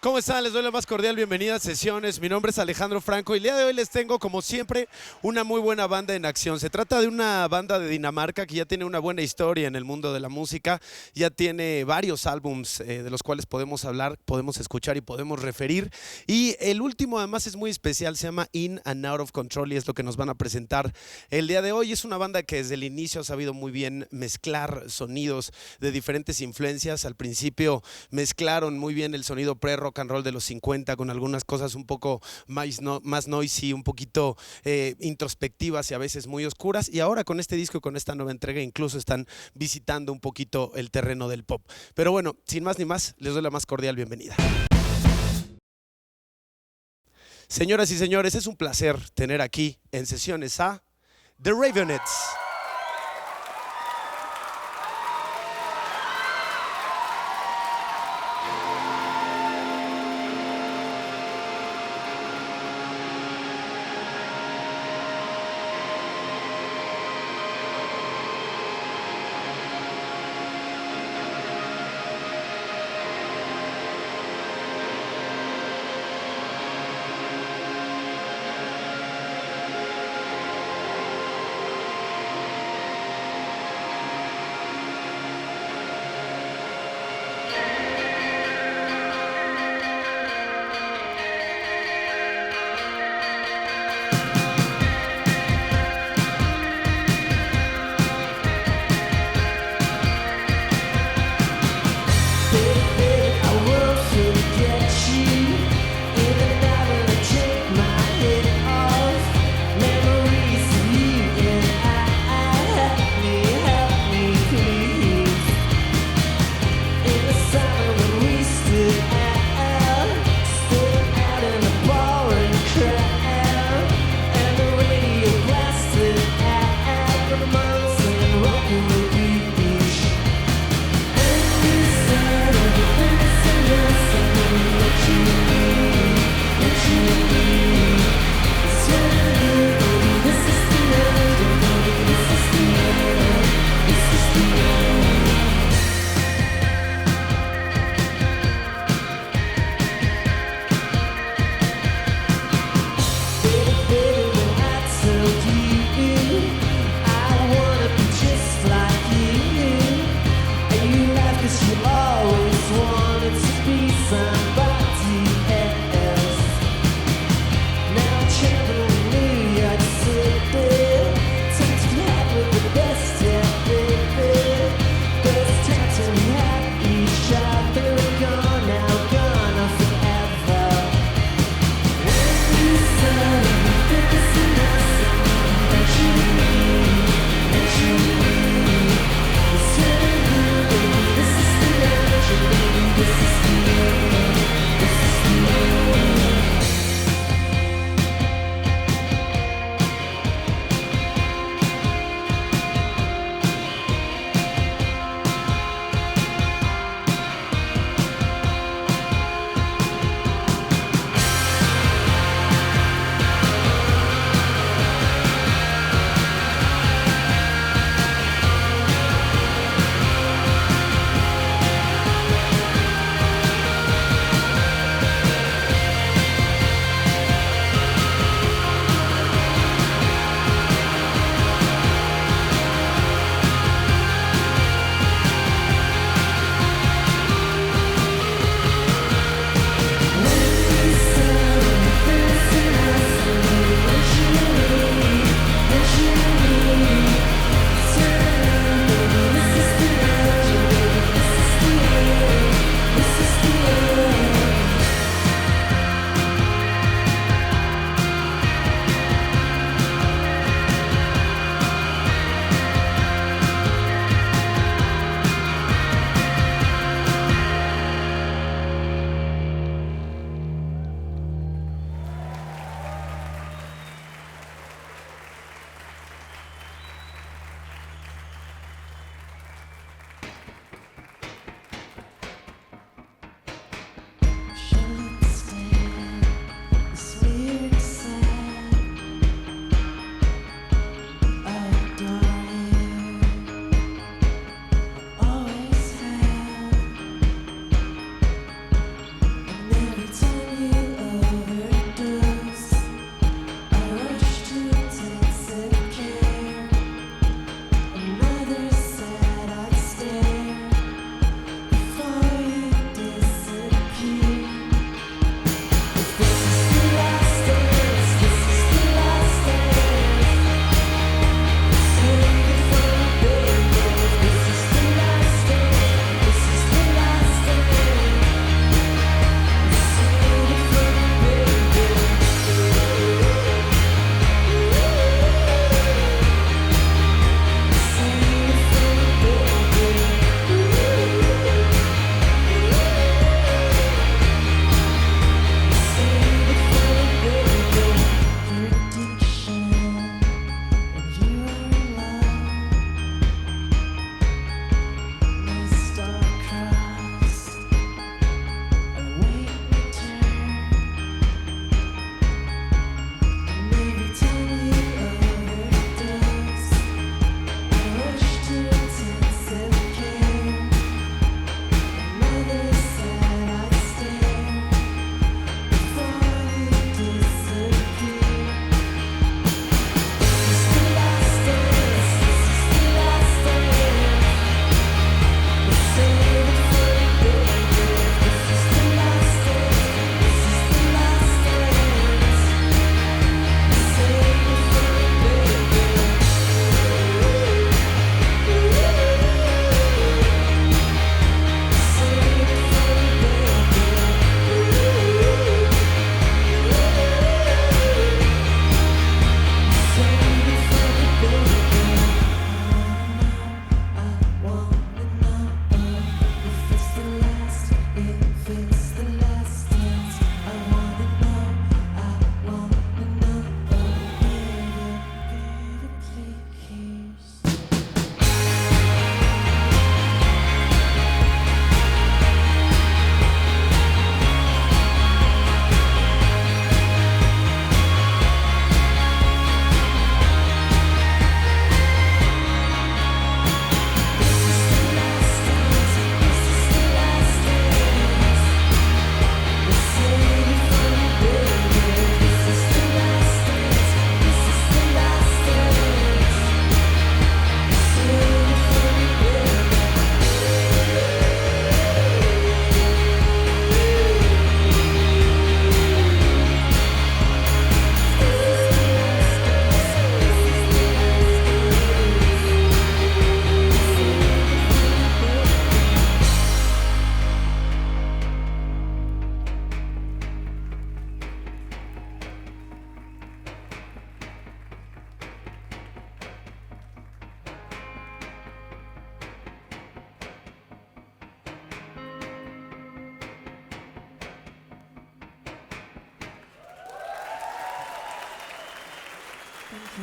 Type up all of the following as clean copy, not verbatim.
¿Cómo están? Les doy la más cordial bienvenida a SesioneS. Mi nombre es Alejandro Franco y el día de hoy les tengo, como siempre, una muy buena banda en acción. Se trata de una banda de Dinamarca que ya tiene una buena historia en el mundo de la música. Ya tiene varios álbums de los cuales podemos hablar, podemos escuchar y podemos referir. Y el último además es muy especial, se llama In and Out of Control y es lo que nos van a presentar el día de hoy. Es una banda que desde el inicio ha sabido muy bien mezclar sonidos de diferentes influencias. Al principio mezclaron muy bien el sonido pre-rock and roll de los 50 con algunas cosas un poco más noisy, un poquito introspectivas y a veces muy oscuras, y ahora con este disco y con esta nueva entrega incluso están visitando un poquito el terreno del pop. Pero bueno, sin más ni más, les doy la más cordial bienvenida. Señoras y señores, es un placer tener aquí en SesioneS a The Raveonettes.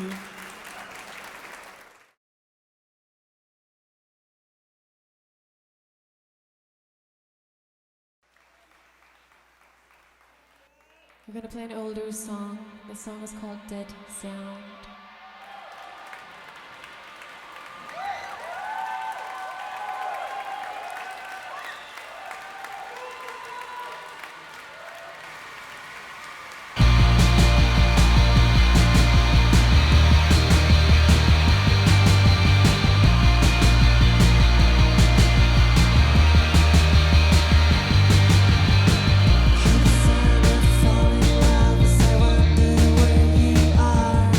you. We're gonna play an older song. The song is called Dead Sound. Falling love as I wonder where you are.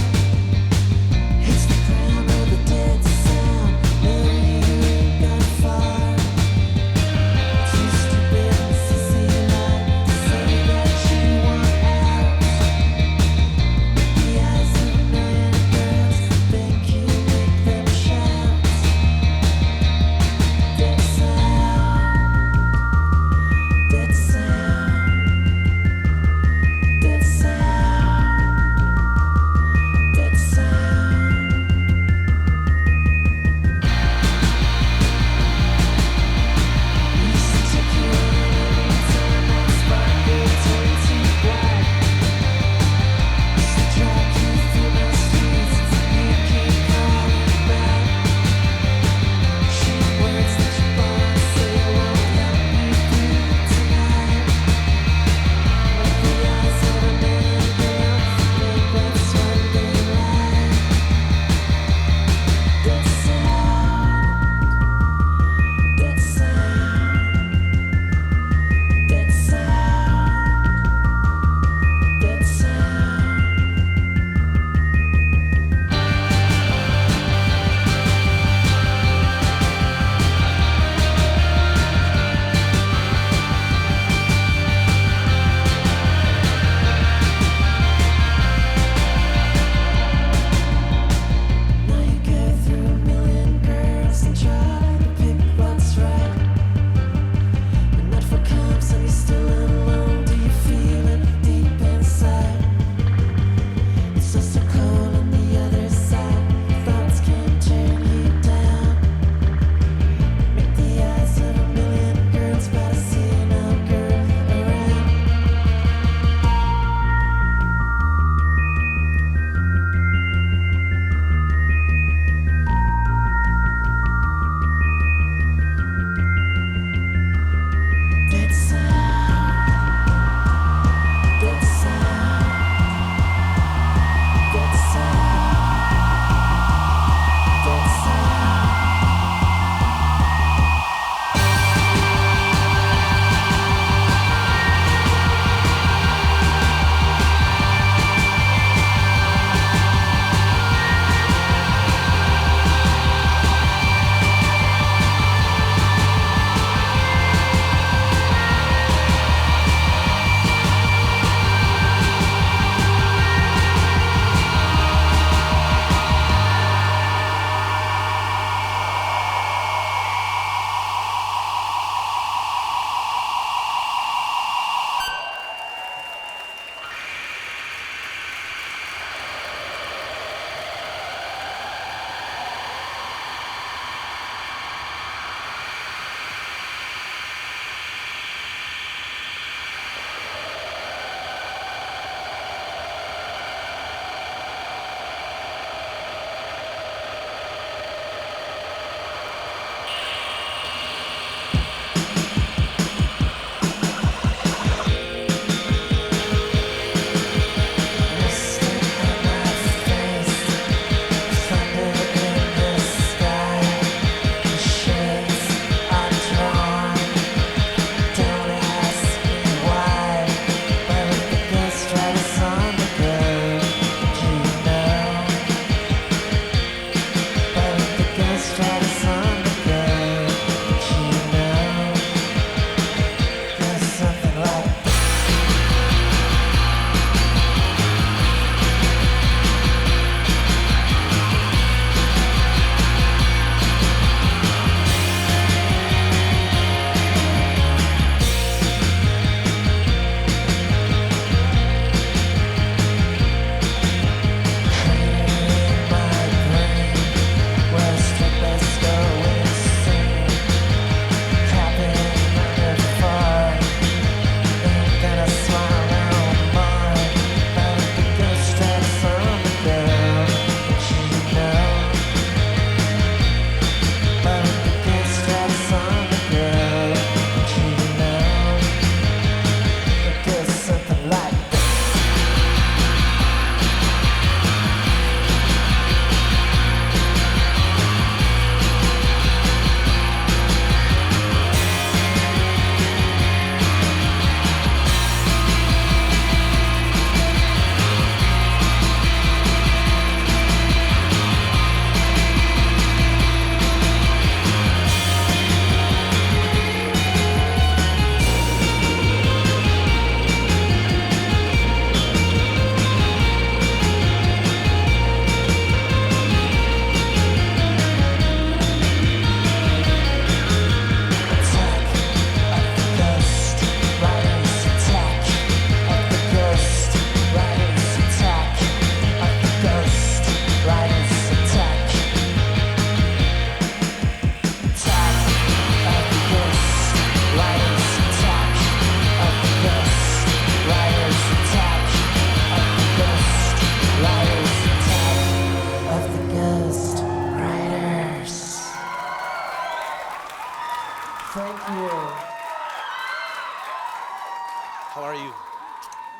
How are you?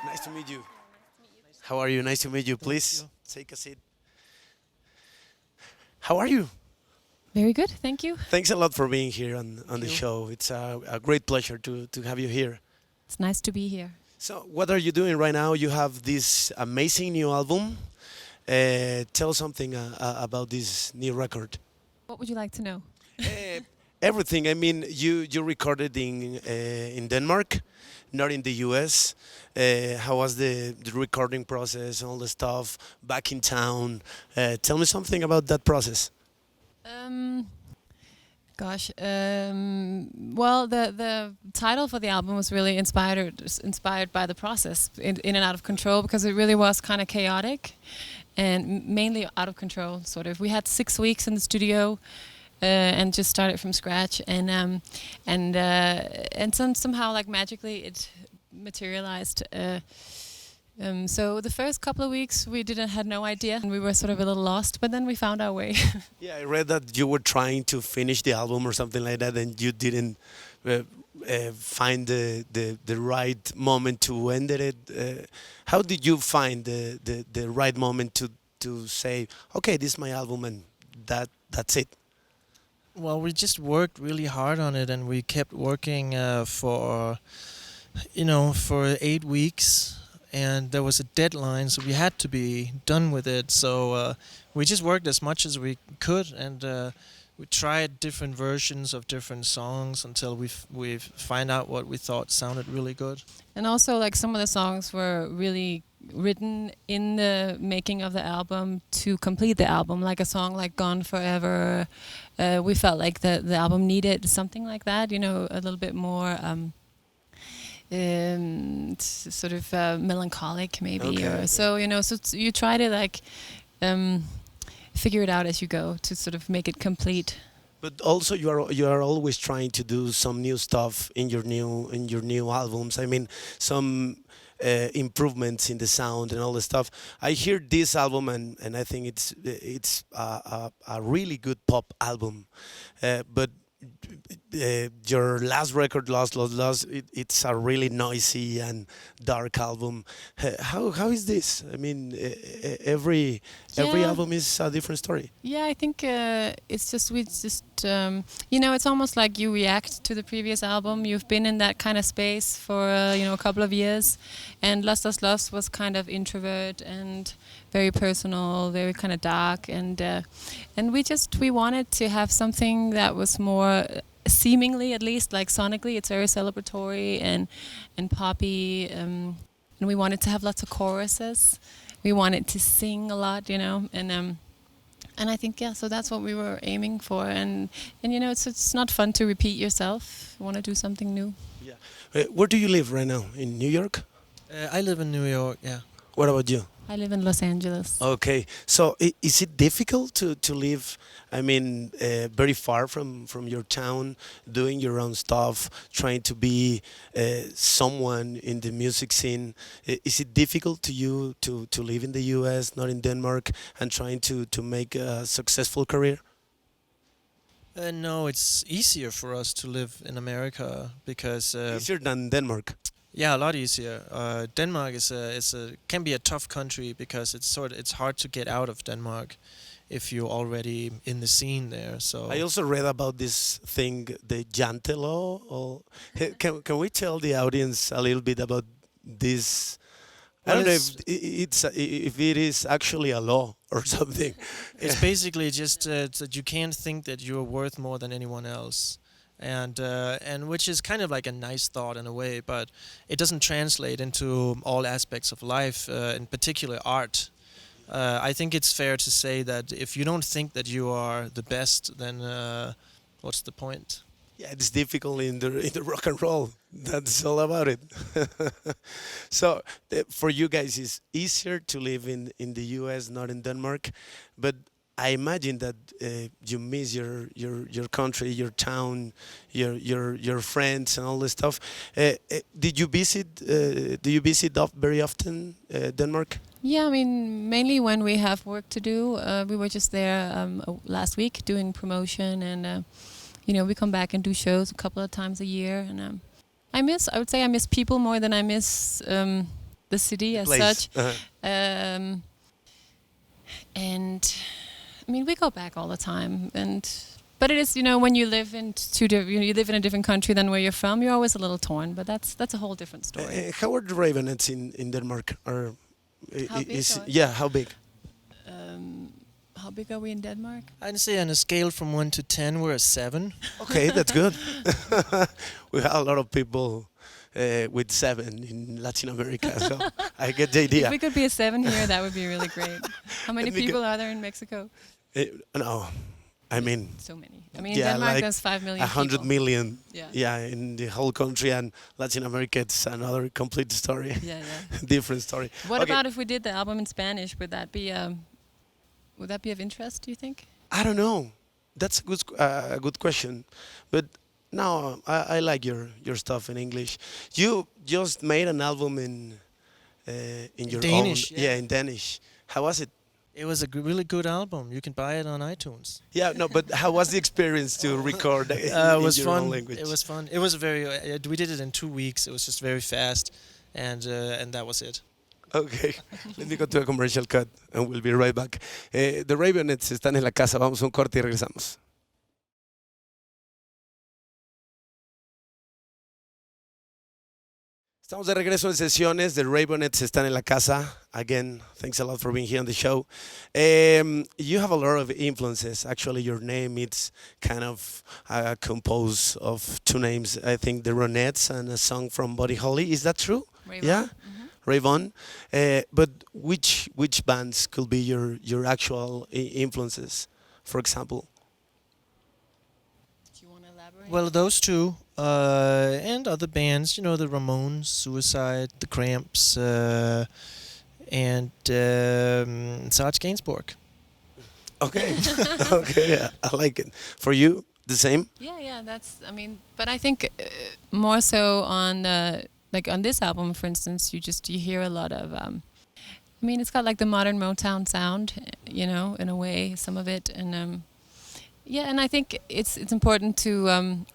Nice to meet you. How are you? Nice to meet you. Please take a seat. How are you? Very good, thank you. Thanks a lot for being here on the show. It's a great pleasure to have you here. It's nice to be here. So, what are you doing right now? You have this amazing new album. Tell something about this new record. What would you like to know? Everything. I mean, you recorded in Denmark, not in the U.S. How was the recording process, all the stuff back in town? Tell me something about that process. Well, the title for the album was really inspired by the process, in and out of control, because it really was kind of chaotic and mainly out of control, sort of. We had 6 weeks in the studio and just started from scratch, and somehow, like, magically it materialized. So the first couple of weeks we had no idea, and we were sort of a little lost, but then we found our way. Yeah, I read that you were trying to finish the album or something like that, and you didn't find the right moment to end it. How did you find the right moment to say, okay, this is my album and that's it? Well, we just worked really hard on it, and we kept working for 8 weeks. And there was a deadline, so we had to be done with it. So we just worked as much as we could, and we tried different versions of different songs until we find out what we thought sounded really good. And also, like, some of the songs were really written in the making of the album to complete the album, like a song like Gone Forever. We felt like the album needed something like that, a little bit more sort of melancholic, maybe. Okay. So you try to, like, figure it out as you go to sort of make it complete. But also, you are always trying to do some new stuff in your new albums. I mean, some improvements in the sound and all the stuff. I hear this album and I think it's a really good pop album, but. Your last record, Lost, it's a really noisy and dark album. How is this? I mean, every album is a different story. Yeah, I think it's it's almost like you react to the previous album. You've been in that kind of space for a couple of years, and Lost was kind of introvert and very personal, very kind of dark, and we wanted to have something that was more, seemingly at least, like sonically, it's very celebratory and poppy, and we wanted to have lots of choruses. We wanted to sing a lot, and I think, so that's what we were aiming for, and it's not fun to repeat yourself. You want to do something new. Yeah. Where do you live right now? In New York? I live in New York, yeah. What about you? I live in Los Angeles. Okay, so is it difficult to live, I mean, very far from your town, doing your own stuff, trying to be someone in the music scene? Is it difficult to you to live in the US, not in Denmark, and trying to make a successful career? No, it's easier for us to live in America because... Easier than Denmark? Yeah, a lot easier. Denmark can be a tough country because it's hard to get out of Denmark if you're already in the scene there. So I also read about this thing, the Jante law. Or can we tell the audience a little bit about this? I don't know if it is actually a law or something. It's basically just that you can't think that you're worth more than anyone else. And which is kind of like a nice thought in a way, but it doesn't translate into all aspects of life, in particular art. I think it's fair to say that if you don't think that you are the best, then what's the point? Yeah, it's difficult in the rock and roll. That's all about it. So for you guys, it's easier to live in the US, not in Denmark, but I imagine that you miss your country, your town, your friends, and all this stuff. Did you visit? Do you visit very often Denmark? Yeah, I mean, mainly when we have work to do. We were just there last week doing promotion, and we come back and do shows a couple of times a year, and I would say I miss people more than I miss the city as Place. such. And I mean, we go back all the time, but it is, when you live in you live in a different country than where you're from, you're always a little torn. But that's a whole different story. How are the Raveonettes in Denmark? How big are Yeah, how big? How big are we in Denmark? I'd say on a scale from 1 to 10, we're a 7. Okay, that's good. We have a lot of people with 7 in Latin America, so I get the idea. If we could be a 7 here, that would be really great. How many Let me people are there in Mexico? No, I mean, So many. I mean, in Denmark, like there's 5 million 100 people. million. Yeah. In the whole country, and Latin America, it's another complete story. Yeah. Different story. What Okay. about if we did the album in Spanish? Would that be of interest, do you think? I don't know. That's a good question, but no, I like your stuff in English. You just made an album in your Danish, own, yeah. in Danish. How was it? It was a really good album. You can buy it on iTunes. Yeah, no, but how was the experience to record in, It was your fun. own language? It was fun. It was very. We did it in 2 weeks. It was just very fast, and that was it. Okay, let me go to a commercial cut and we'll be right back. The Raveonettes están en la casa. Vamos a un corte y regresamos. Estamos de regreso en sesiones. The Raveonettes están en la casa. Again, thanks a lot for being here on the show. You have a lot of influences. Actually, your name it's kind of composed of 2 names. I think the Raveonettes and a song from Buddy Holly. Is that true? Raveone. Yeah, Mm-hmm. Raveone. But which bands could be your actual influences? For example. Do you want to elaborate? Well, those 2 and other bands. The Ramones, Suicide, the Cramps, and Serge Gainsbourg. Okay, okay, yeah, I like it. For you, the same. Yeah. But I think more so on on this album, for instance, you hear a lot of. It's got like the modern Motown sound, in a way, some of it, and and I think it's important to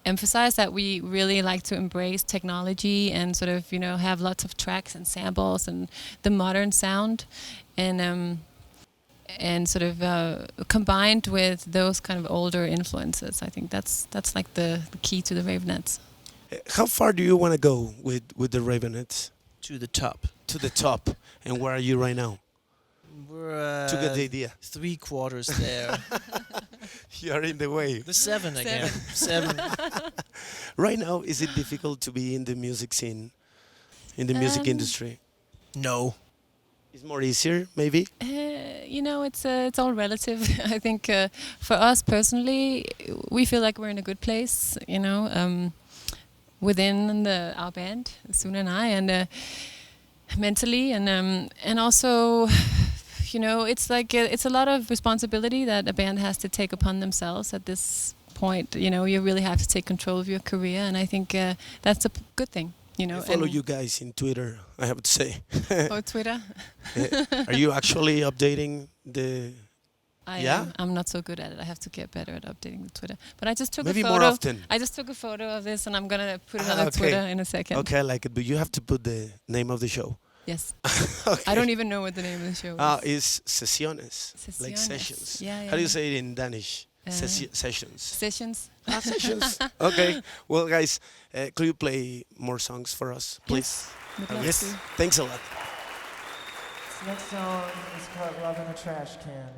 emphasize that we really like to embrace technology and sort of have lots of tracks and samples and the modern sound, and sort of combined with those kind of older influences. I think that's like the key to the Raveonettes. How far do you want to go with the Raveonettes? To the top. To the top. And where are you right now? We're To get the idea. 3/4 there. You are in the way. The 7 again. 7. Right now, is it difficult to be in the music scene, in the music industry? No. It's more easier, maybe? It's all relative. I think for us personally, we feel like we're in a good place, within our band, Sune and I, and mentally, and also, it's like it's a lot of responsibility that a band has to take upon themselves at this point. You really have to take control of your career, and I think that's a good thing. I follow you guys in Twitter, I have to say. Oh, Twitter. Are you actually updating the... I'm not so good at it. I have to get better at updating the Twitter. But I just took Maybe a photo. more often. I just took a photo of this, and I'm gonna put it on the Twitter in a second. Okay, I like it, but you have to put the name of the show. Yes. Okay. I don't even know what the name of the show is. It's SesioneS, like SesioneS. sessions. Yeah. How do you say it in Danish? Sessions. Sessions. Sessions. Okay. Well, guys, could you play more songs for us, please? Yes. Would love Yes. to. Thanks a lot. This next song is called Love in a Trash Can.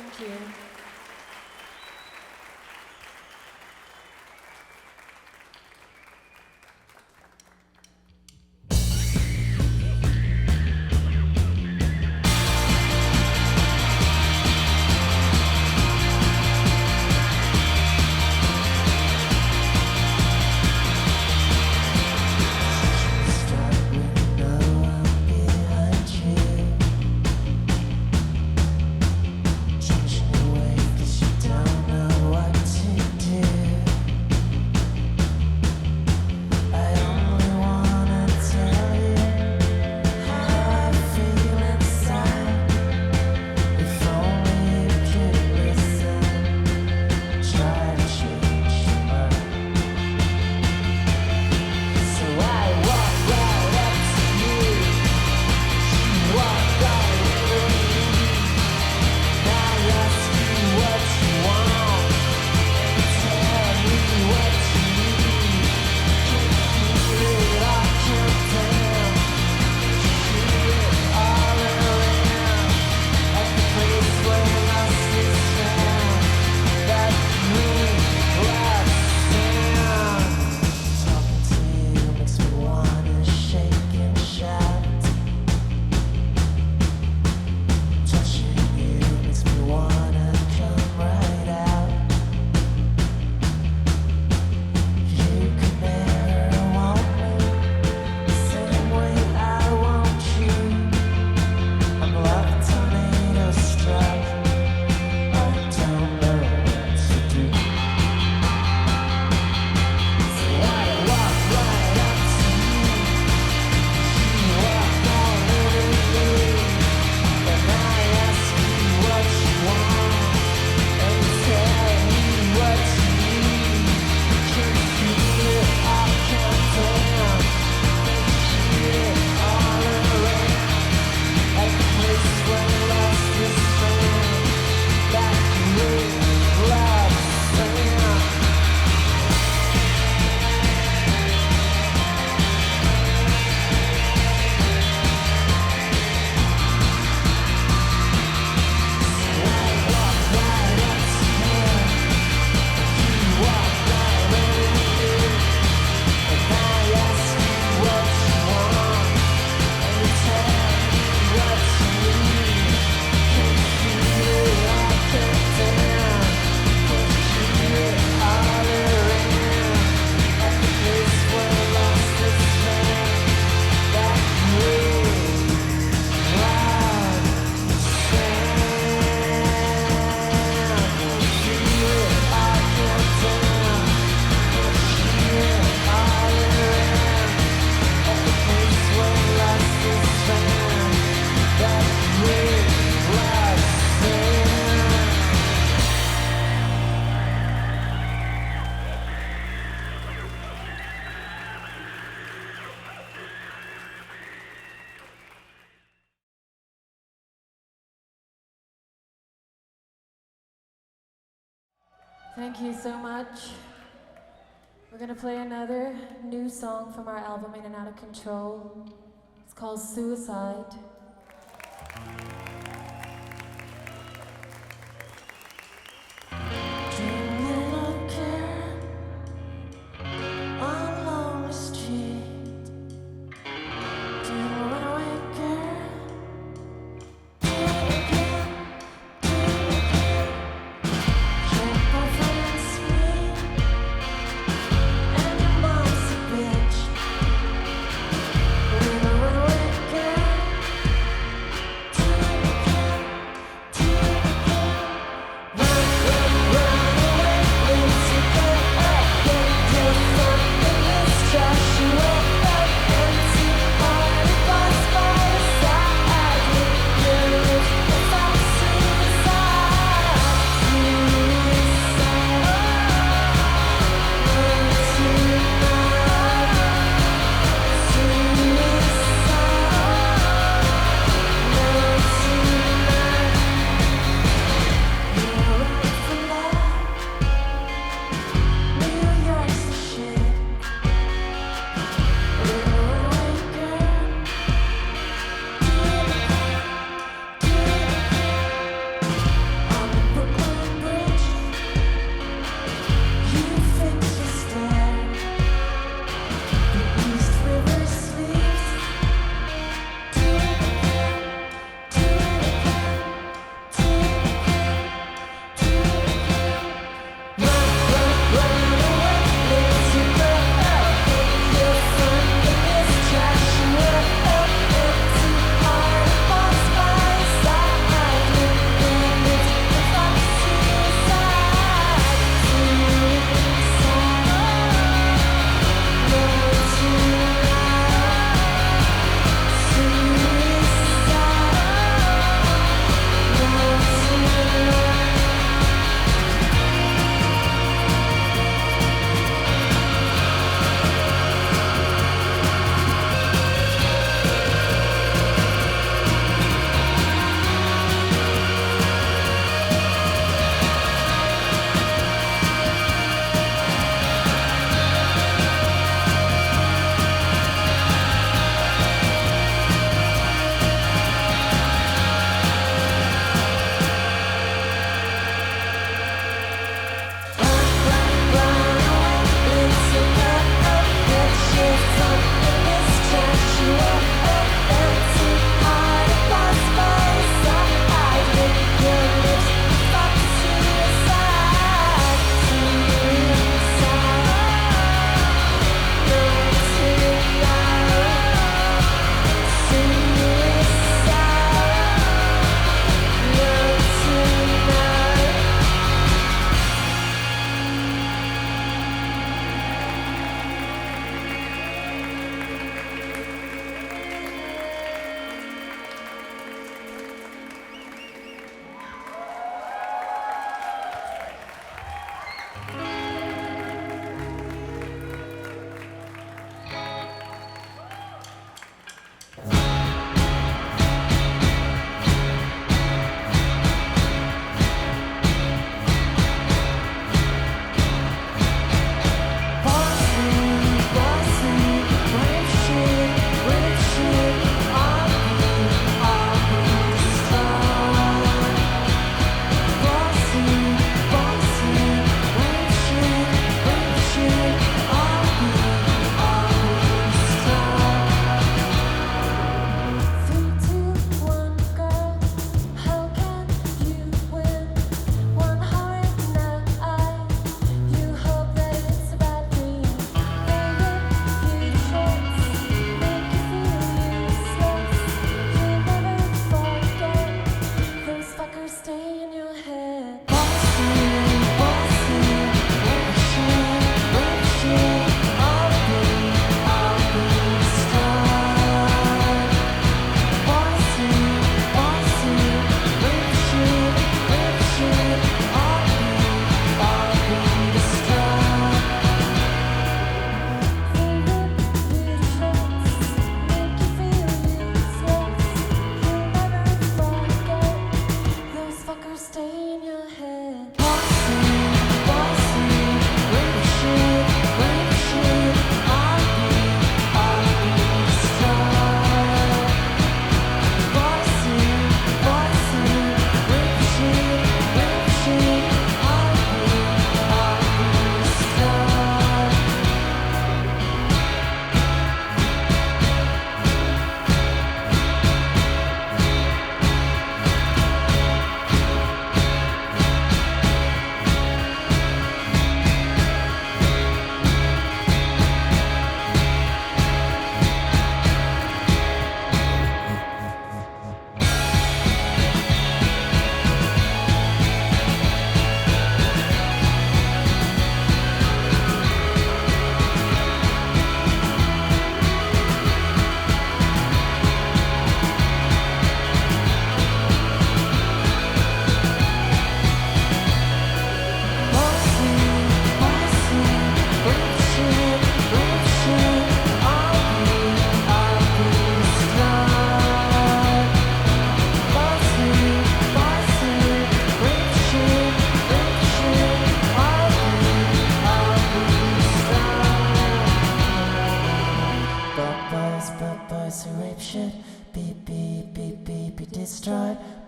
Thank you. Thank you so much. We're gonna play another new song from our album In and Out of Control. It's called Suicide. Bitch.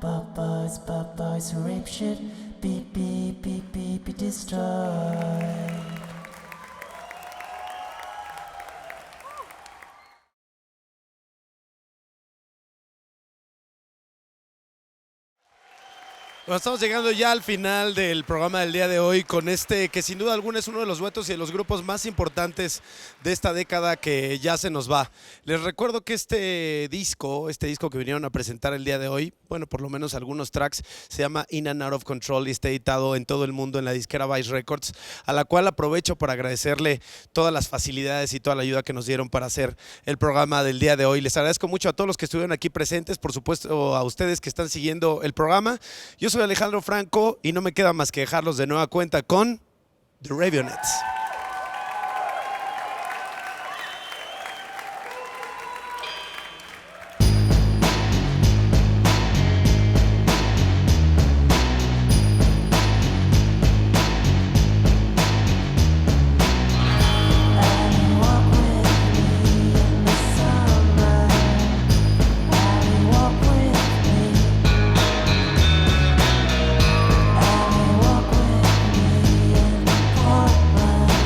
boys who rape shit. Beep, beep, beep, beep, be destroyed. Bueno, estamos llegando ya al final del programa del día de hoy con este que sin duda alguna es uno de los duetos y de los grupos más importantes de esta década que ya se nos va. Les recuerdo que este disco que vinieron a presentar el día de hoy, bueno, por lo menos algunos tracks, se llama In and Out of Control y está editado en todo el mundo en la disquera Vice Records, a la cual aprovecho para agradecerle todas las facilidades y toda la ayuda que nos dieron para hacer el programa del día de hoy. Les agradezco mucho a todos los que estuvieron aquí presentes, por supuesto a ustedes que están siguiendo el programa. Yo soy Alejandro Franco y no me queda más que dejarlos de nueva cuenta con The Raveonettes. Walk with me in Portland.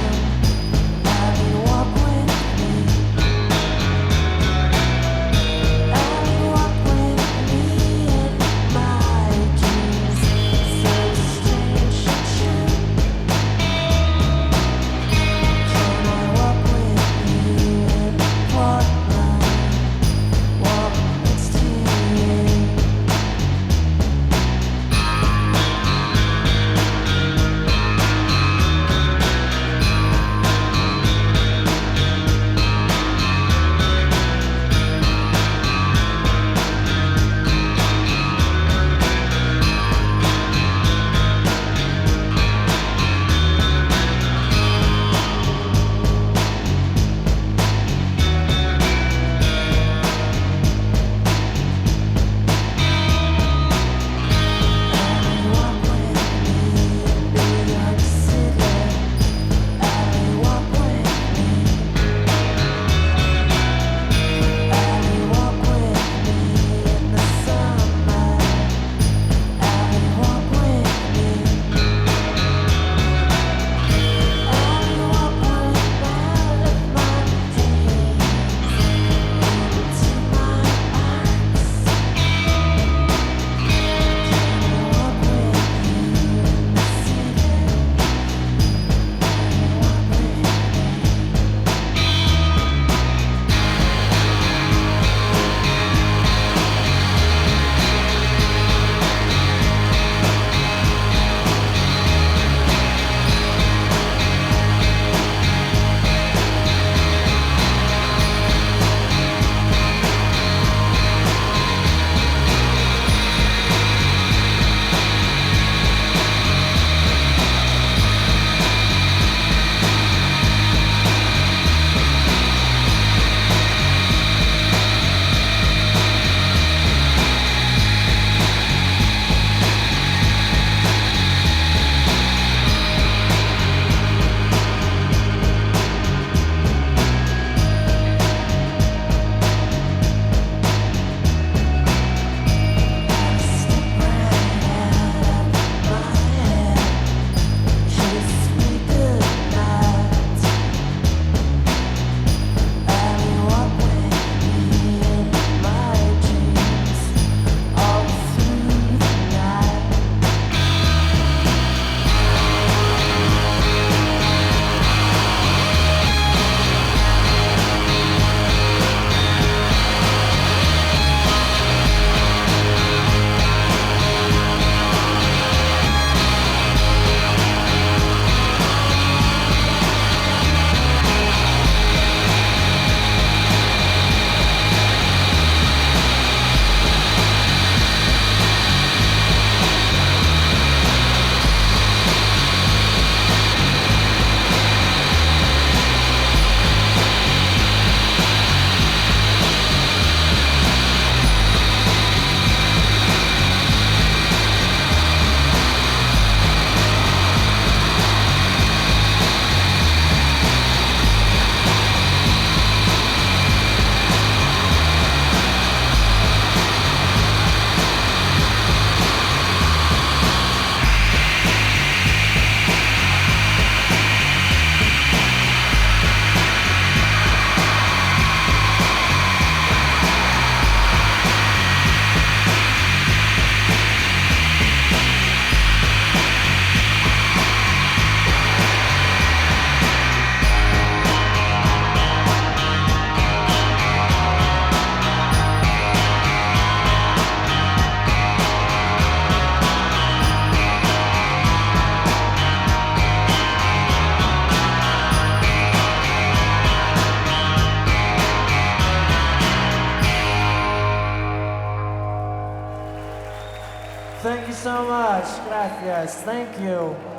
thank you so much. Gracias. Thank you.